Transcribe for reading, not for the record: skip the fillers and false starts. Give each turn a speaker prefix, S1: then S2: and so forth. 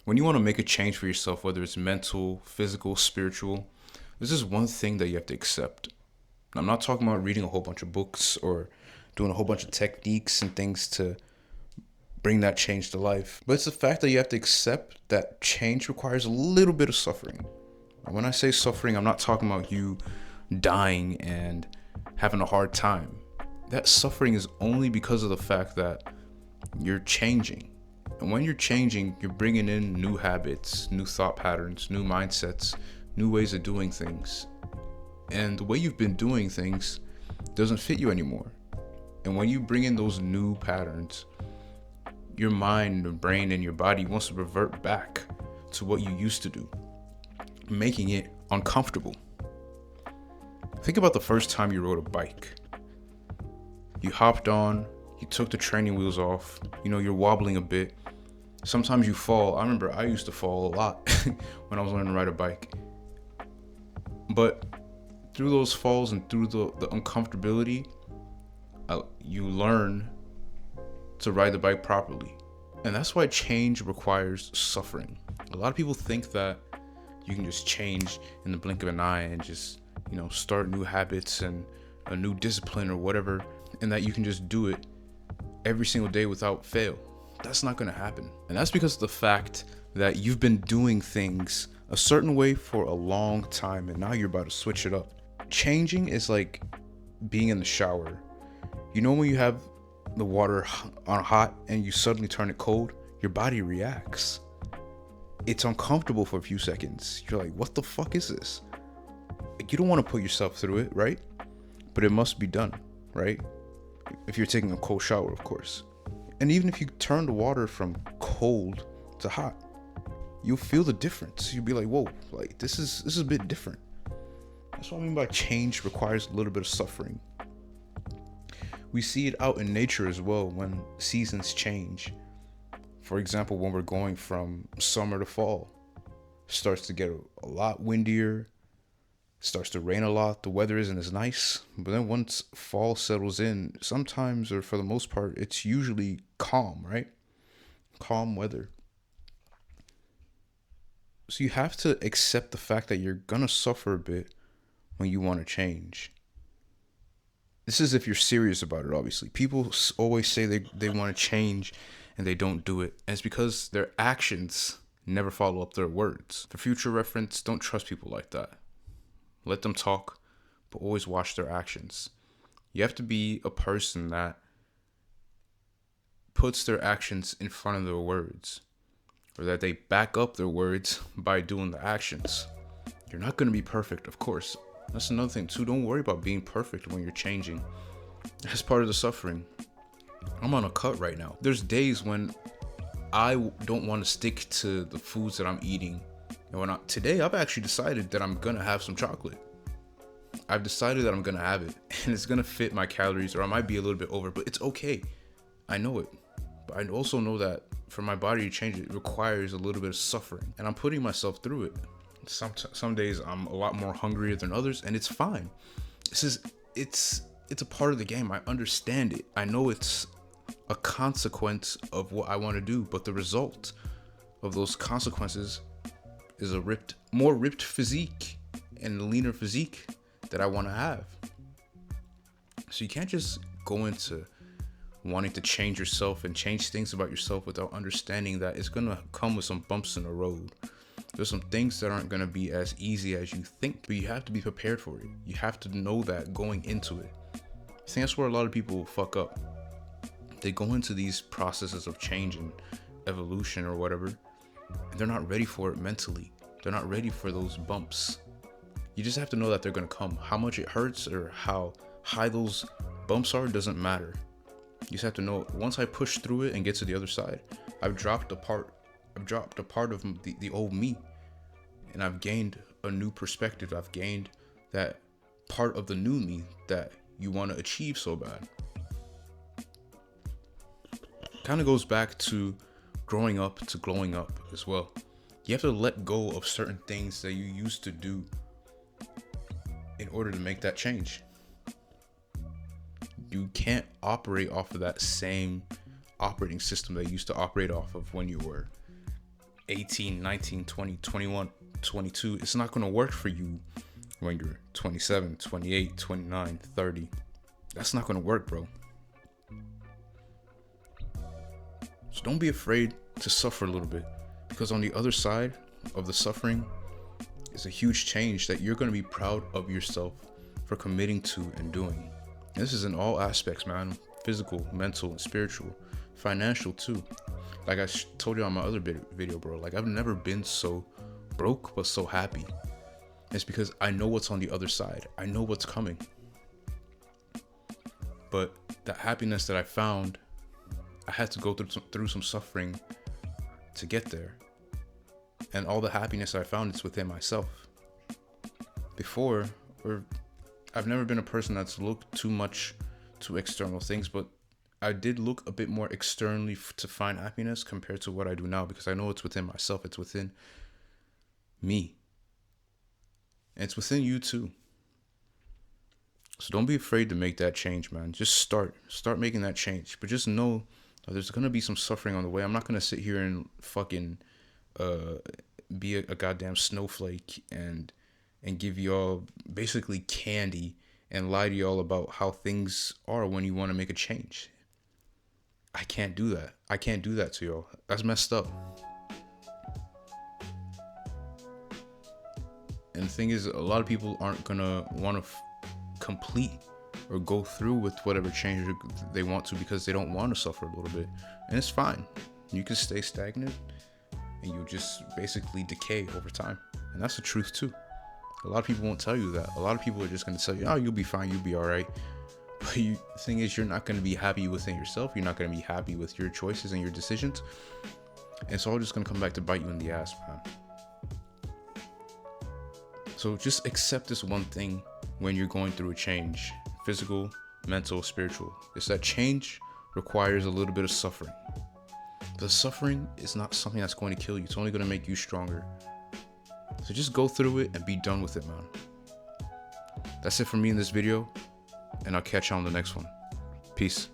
S1: When you want to make a change for yourself, whether it's mental, physical, spiritual, there's just one thing that you have to accept. I'm not talking about reading a whole bunch of books or doing a whole bunch of techniques and things to bring that change to life. But it's the fact that you have to accept that change requires a little bit of suffering. And when I say suffering, I'm not talking about you dying and having a hard time. That suffering is only because of the fact that you're changing. And when you're changing, you're bringing in new habits, new thought patterns, new mindsets, new ways of doing things. And the way you've been doing things doesn't fit you anymore. And when you bring in those new patterns, your mind, your brain, and your body wants to revert back to what you used to do, making it uncomfortable. Think about the first time you rode a bike. You hopped on, you took the training wheels off, you're wobbling a bit. Sometimes you fall. I remember I used to fall a lot when I was learning to ride a bike. But through those falls and through the uncomfortability, you learn to ride the bike properly. And that's why change requires suffering. A lot of people think that you can just change in the blink of an eye and just, start new habits and a new discipline or whatever, and that you can just do it every single day without fail. That's not going to happen. And that's because of the fact that you've been doing things a certain way for a long time, and now you're about to switch it up. Changing is like being in the shower. When you have the water on hot and you suddenly turn it cold, your body reacts. It's uncomfortable for a few seconds. You're like, what the fuck is this? You don't want to put yourself through it, right? But it must be done, right? If you're taking a cold shower, of course. And even if you turn the water from cold to hot, you'll feel the difference. You'll be like, whoa, like this is a bit different. That's what I mean by change requires a little bit of suffering. We see it out in nature as well when seasons change. For example, when we're going from summer to fall, it starts to get a lot windier, starts to rain a lot, the weather isn't as nice. But then once fall settles in, sometimes, or for the most part, it's usually calm, right? Calm weather. So you have to accept the fact that you're gonna suffer a bit when you want to change. This is if you're serious about it, obviously. People always say they want to change and they don't do it. And it's because their actions never follow up their words. For future reference, don't trust people like that. Let them talk, but always watch their actions. You have to be a person that puts their actions in front of their words, or that they back up their words by doing the actions. You're not going to be perfect, of course. That's another thing too. Don't worry about being perfect when you're changing. That's part of the suffering. I'm on a cut right now. There's days when I don't want to stick to the foods that I'm eating. And today I've actually decided that I'm going to have some chocolate. I've decided that I'm going to have it, and it's going to fit my calories, or I might be a little bit over, but it's okay. I know it. But I also know that for my body to change, it requires a little bit of suffering, and I'm putting myself through it. Some days I'm a lot more hungrier than others, and it's fine. It's a part of the game. I understand it. I know it's a consequence of what I want to do, but the result of those consequences is a more ripped physique and leaner physique that I want to have. So you can't just go into wanting to change yourself and change things about yourself without understanding that it's gonna come with some bumps in the road. There's some things that aren't gonna be as easy as you think, but you have to be prepared for it. You have to know that going into it. I think that's where a lot of people fuck up. They go into these processes of change and evolution or whatever, and they're not ready for it mentally. They're not ready for those bumps. You just have to know that they're gonna come. How much it hurts or how high those bumps are doesn't matter. You just have to know, once I push through it and get to the other side, I've dropped a part of the old me, and I've gained a new perspective. I've gained that part of the new me that you want to achieve so bad. Kind of goes back to growing up to glowing up as well. You have to let go of certain things that you used to do in order to make that change. You can't operate off of that same operating system that you used to operate off of when you were 18, 19, 20, 21, 22. It's not going to work for you when you're 27, 28, 29, 30. That's not going to work, bro. So don't be afraid to suffer a little bit, because on the other side of the suffering is a huge change that you're going to be proud of yourself for committing to and doing. And this is in all aspects, man. Physical, mental, and spiritual, financial too. Like I told you on my other video, bro, like I've never been so broke but so happy. It's because I know what's on the other side. I know what's coming. But the happiness that I found, I had to go through some suffering to get there. And all the happiness I found is within myself. Before, I've never been a person that's looked too much to external things, but I did look a bit more externally to find happiness compared to what I do now, because I know it's within myself. It's within me. And it's within you too. So don't be afraid to make that change, man. Just start making that change. But just know that there's going to be some suffering on the way. I'm not going to sit here and fucking be a goddamn snowflake and give y'all basically candy and lie to y'all about how things are when you want to make a change. I can't do that. I can't do that to y'all. That's messed up. And the thing is, a lot of people aren't gonna want to complete or go through with whatever change they want to, because they don't want to suffer a little bit. And it's fine. You can stay stagnant and you just basically decay over time. And that's the truth too. A lot of people won't tell you that. A lot of people are just going to tell you, oh, you'll be fine, you'll be all right. But the thing is, you're not going to be happy within yourself. You're not going to be happy with your choices and your decisions. And it's all just going to come back to bite you in the ass, man. So just accept this one thing when you're going through a change. Physical, mental, spiritual. It's that change requires a little bit of suffering. The suffering is not something that's going to kill you. It's only going to make you stronger. So just go through it and be done with it, man. That's it for me in this video, and I'll catch you on the next one. Peace.